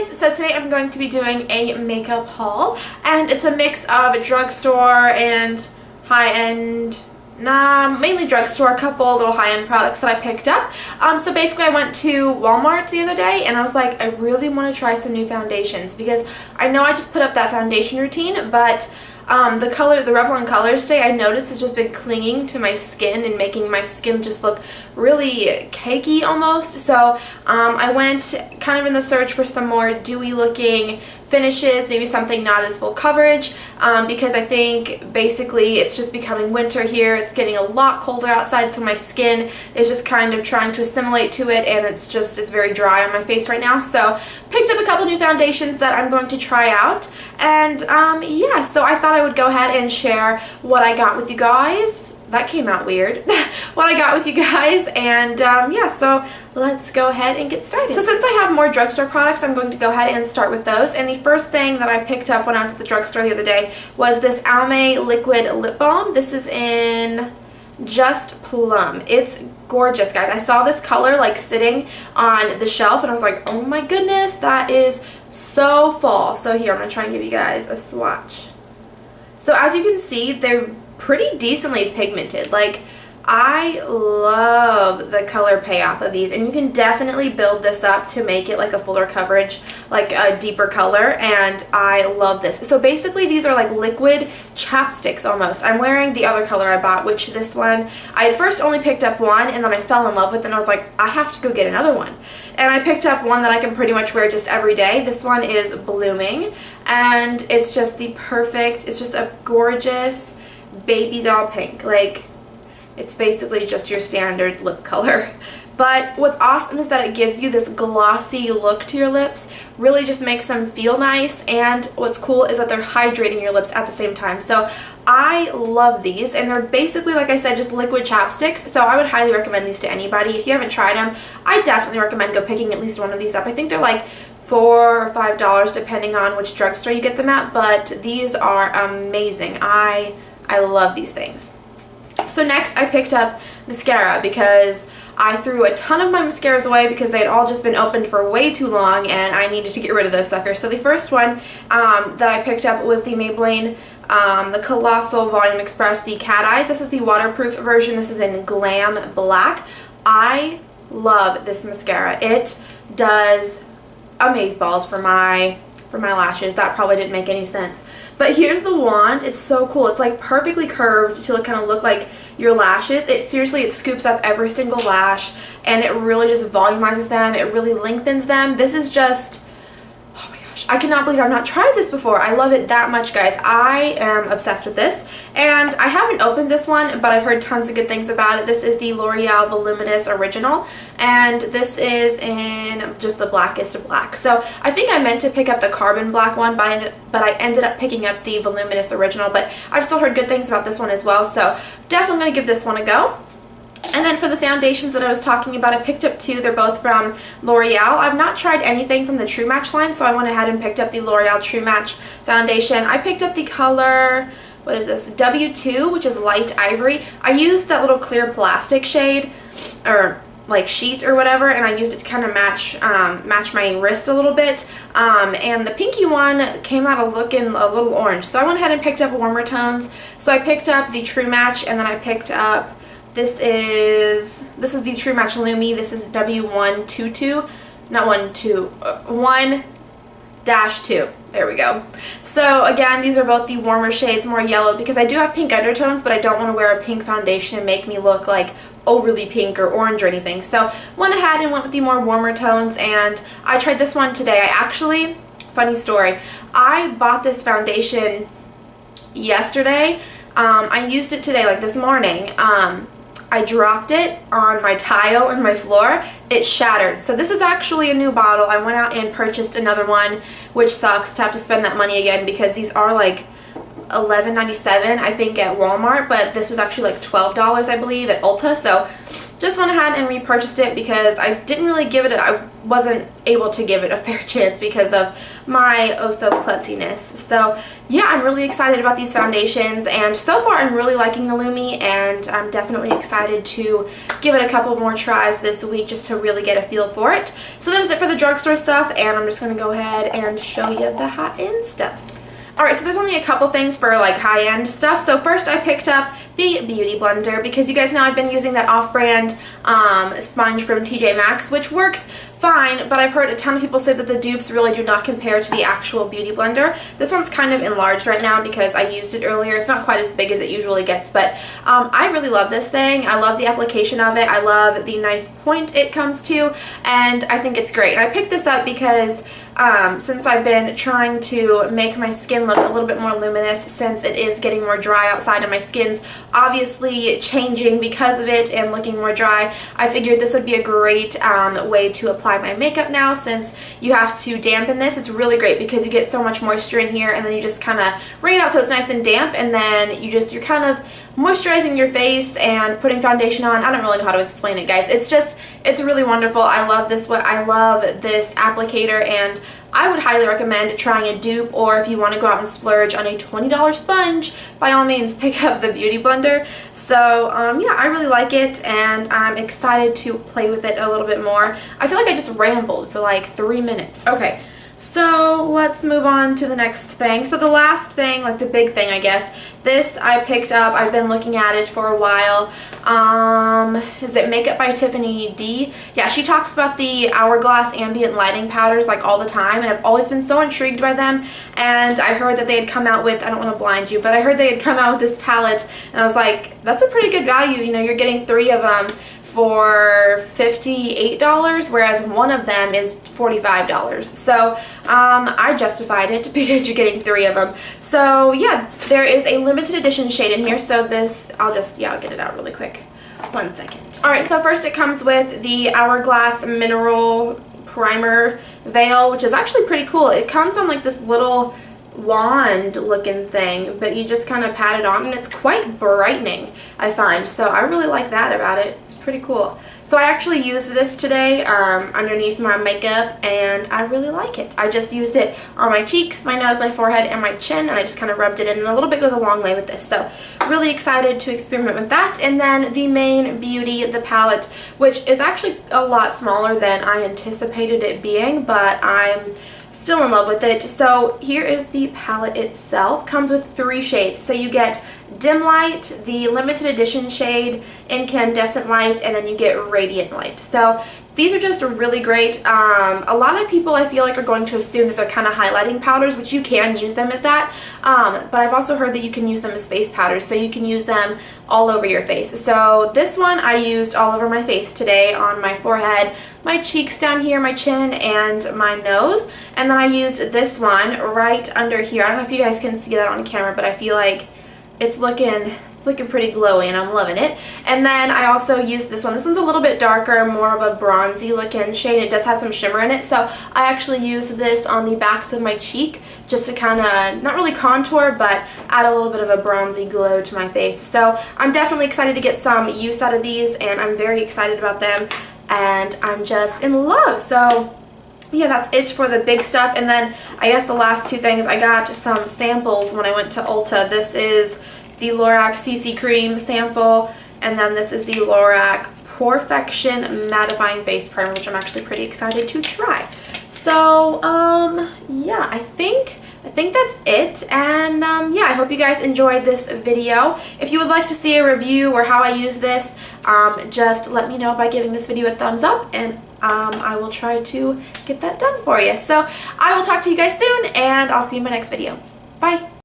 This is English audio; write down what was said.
guys, so today I'm going to be doing a makeup haul, and it's a mix of drugstore and high-end, mainly drugstore, a couple little high-end products that I picked up. So basically I went to Walmart the other day and I was like, I really want to try some new foundations because I know I just put up that foundation routine, but the Revlon Color Stay, I noticed has just been clinging to my skin and making my skin just look really cakey almost. So I went kind of in the search for some more dewy looking finishes, maybe something not as full coverage, because I think basically it's just becoming winter here. It's getting a lot colder outside, so my skin is just kind of trying to assimilate to it, and it's very dry on my face right now. So picked up a couple new foundations that I'm going to try out, and yeah, so I thought I would go ahead and share what I got with you guys. That came out weird. What I got with you guys, and yeah, so let's go ahead and get started. So since I have more drugstore products, I'm going to go ahead and start with those. And the first thing that I picked up when I was at the drugstore the other day was this Balm liquid lip balm. This is in Just Plum. It's gorgeous, guys. I saw this color like sitting on the shelf and I was like, oh my goodness, that is so fall. So here, I'm gonna try and give you guys a swatch. So as you can see, they're pretty decently pigmented. Like, I love the color payoff of these, and you can definitely build this up to make it like a fuller coverage, like a deeper color, and I love this. So basically these are like liquid chapsticks almost. I'm wearing the other color I bought, which this one, I had first only picked up one and then I fell in love with it and I was like, I have to go get another one. And I picked up one that I can pretty much wear just every day. This one is Blooming, and it's just the perfect, it's just a gorgeous baby doll pink. Like, it's basically just your standard lip color. But what's awesome is that it gives you this glossy look to your lips, really just makes them feel nice, and what's cool is that they're hydrating your lips at the same time. So I love these, and they're basically, like I said, just liquid chapsticks, so I would highly recommend these to anybody. If you haven't tried them, I definitely recommend go picking at least one of these up. I think they're like $4 or $5 depending on which drugstore you get them at, but these are amazing. I love these things. So next I picked up mascara because I threw a ton of my mascaras away because they had all just been opened for way too long and I needed to get rid of those suckers. So the first one that I picked up was the Maybelline the Colossal Volume Express, the Cat Eyes. This is the waterproof version. This is in Glam Black. I love this mascara. It does amazeballs for my lashes. That probably didn't make any sense. But here's the wand. It's so cool. It's like perfectly curved to kind of look like your lashes. It scoops up every single lash and it really just volumizes them. It really lengthens them. This is just, oh my gosh, I cannot believe I've not tried this before. I love it that much, guys. I am obsessed with this, and I haven't opened this one, but I've heard tons of good things about it. This is the L'Oreal Voluminous Original, and this is in just the blackest of black. So I think I meant to pick up the Carbon Black one, but I ended up picking up the Voluminous Original, but I've still heard good things about this one as well, so definitely going to give this one a go. And then for the foundations that I was talking about, I picked up two. They're both from L'Oreal. I've not tried anything from the True Match line, so I went ahead and picked up the L'Oreal True Match foundation. I picked up the color, what is this, W2, which is light ivory. I used that little clear plastic shade, or like sheet or whatever, and I used it to kind of match my wrist a little bit, and the pinky one came out looking a little orange, so I went ahead and picked up warmer tones. So I picked up the True Match, and then I picked up, this is the True Match Lumi. This is W122, not 1-2, there we go. So again, these are both the warmer shades, more yellow, because I do have pink undertones, but I don't want to wear a pink foundation and make me look like overly pink or orange or anything. So went ahead and went with the more warmer tones, and I tried this one today. I actually, funny story, I bought this foundation yesterday. I used it today, like this morning. I dropped it on my tile in my floor. It shattered. So this is actually a new bottle. I went out and purchased another one, which sucks to have to spend that money again because these are like $11.97 I think at Walmart, but this was actually like $12 I believe at Ulta, so just went ahead and repurchased it because I didn't really give it I wasn't able to give it a fair chance because of my oh so klutziness. So yeah, I'm really excited about these foundations, and so far I'm really liking the Lumi, and I'm definitely excited to give it a couple more tries this week just to really get a feel for it. So that is it for the drugstore stuff, and I'm just going to go ahead and show you the high-end stuff. Alright, so there's only a couple things for like high-end stuff. So first I picked up the Beauty Blender because you guys know I've been using that off-brand sponge from TJ Maxx, which works fine, but I've heard a ton of people say that the dupes really do not compare to the actual Beauty Blender. This one's kind of enlarged right now because I used it earlier. It's not quite as big as it usually gets, but I really love this thing. I love the application of it. I love the nice point it comes to, and I think it's great. And I picked this up because since I've been trying to make my skin look a little bit more luminous, since it is getting more dry outside and my skin's obviously changing because of it and looking more dry, I figured this would be a great way to apply my makeup now. Since you have to dampen this, it's really great because you get so much moisture in here, and then you just kind of wring it out so it's nice and damp, and then you're kind of moisturizing your face and putting foundation on. I don't really know how to explain it, guys. It's really wonderful. I love this applicator, and I would highly recommend trying a dupe, or if you want to go out and splurge on a $20 sponge, by all means pick up the Beauty Blender. So yeah, I really like it, and I'm excited to play with it a little bit more. I feel like I just rambled for like 3 minutes. Okay. So let's move on to the next thing. So the last thing, like the big thing I guess, this I picked up. I've been looking at it for a while. Is it Makeup by Tiffany D? Yeah, she talks about the Hourglass ambient lighting powders like all the time, and I've always been so intrigued by them. And I heard that they had come out with, I don't want to blind you, but I heard they had come out with this palette, and I was like, that's a pretty good value. You know, you're getting 3 of them for $58, whereas one of them is $45. So I justified it because you're getting 3 of them. So yeah, there is a limited edition shade in here. So this, I'll get it out really quick. 1 second. Alright, so first it comes with the Hourglass Mineral Primer Veil, which is actually pretty cool. It comes on like this little wand looking thing, but you just kind of pat it on, and it's quite brightening, I find. So I really like that about it. It's pretty cool. So I actually used this today underneath my makeup, and I really like it. I just used it on my cheeks, my nose, my forehead, and my chin, and I just kind of rubbed it in, and a little bit goes a long way with this. So really excited to experiment with that. And then the Main Beauty, the palette, which is actually a lot smaller than I anticipated it being, but I'm still in love with it. So here is the palette itself. Comes with 3 shades. So you get Dim Light, the limited edition shade, Incandescent Light, and then you get Radiant Light. So these are just really great. A lot of people I feel like are going to assume that they're kind of highlighting powders, which you can use them as that, but I've also heard that you can use them as face powders, so you can use them all over your face. So this one I used all over my face today, on my forehead, my cheeks down here, my chin, and my nose. And then I used this one right under here. I don't know if you guys can see that on camera, but I feel like it's looking pretty glowy, and I'm loving it. And then I also used this one. This one's a little bit darker, more of a bronzy looking shade. It does have some shimmer in it, so I actually used this on the backs of my cheek just to kind of, not really contour, but add a little bit of a bronzy glow to my face. So I'm definitely excited to get some use out of these, and I'm very excited about them, and I'm just in love. So yeah, that's it for the big stuff. And then I guess the last 2 things, I got some samples when I went to Ulta. This is the Lorac CC Cream sample, and then this is the Lorac Perfection Mattifying Face Primer, which I'm actually pretty excited to try. So yeah, I think that's it. And yeah, I hope you guys enjoyed this video. If you would like to see a review or how I use this, just let me know by giving this video a thumbs up, and I will try to get that done for you. So I will talk to you guys soon, and I'll see you in my next video. Bye!